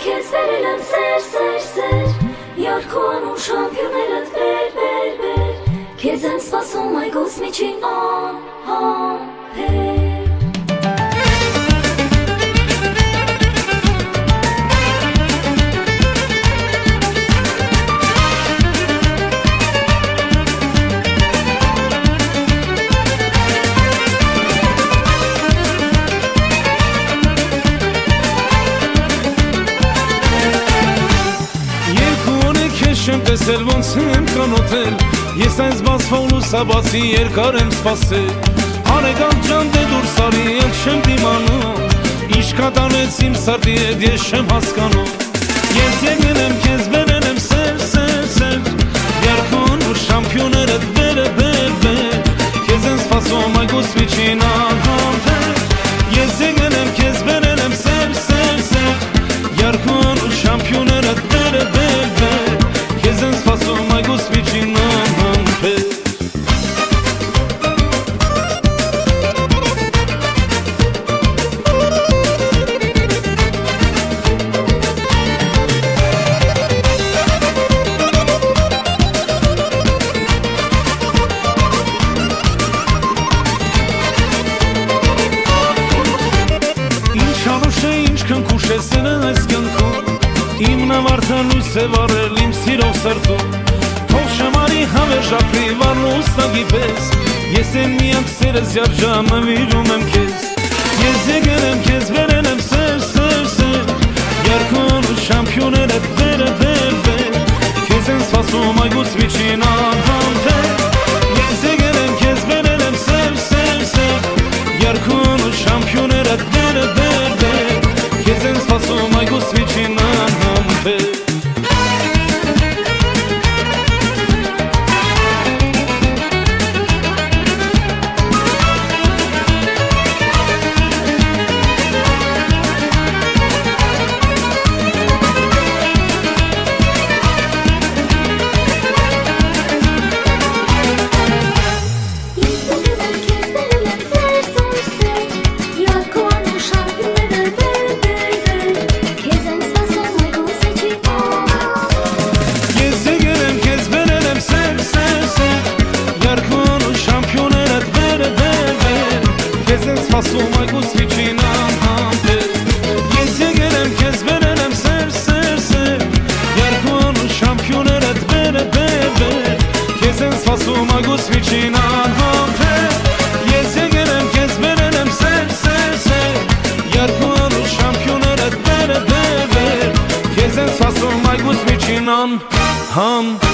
քեզ վերել եմ սեր Յարքո անուն շամպիոներդ բեր Քեզ եմ սպասում այգուս միջին անհամբեր Չեմ տեսել ոնց եմ կանոթել Ես այն զբացվող լուսաբացի երկար եմ սպասել Արեգանք ջան դե դուրս արի էլ չեմ դիմանում Ինչ կատարեց իմ սրտի հետ ես չեմ հասկանում Ես եկել եմ քեզ բերել եմ սեր Յարքոն ու շամպիոներդ բեր Քեզ եմ սպասում այգուս միջին անհամբեր Ես եկել եմ քեզ բերել եմ սեր Յարքոն ու շամպիոներդ բեր Քեզ եմ սպասում այգուս միջին անհամբեր Ինչ անուշ է, ինչ քնքուշ է սերը այս կյանքում Իմ նավարդան լույս է վառել իմ սիրով սրտում Թող շամարի հավերժ ապրի վառն ու ստագի պես Ես եմ միակ սերս յարժամ նվիրում եմ քեզ Ես եկել եմ քեզ վերել եմ սեր Յարքոն ու շամպիոներդ բեր Քեզ եմ սպասում այգուս միջին անհամբեր Ես եկել եմ քեզ վերել եմ սեր Յարքոն ու շամպիոներդ բեր Քեզ եմ սպասում այգուս միջին անհամբեր Սպասում այգուս միջին անհամբեր Ես եկել եմ քեզ վերել եմ սեր Յարքոն ու շամպիոներդ բեր Քեզ եմ սպասում այգուս միջին անհամբեր Ես եկել եմ քեզ վերել եմ սեր Յարքոն ու շամպիոներդ բեր Քեզ եմ սպասում այգուս միջին անհամբեր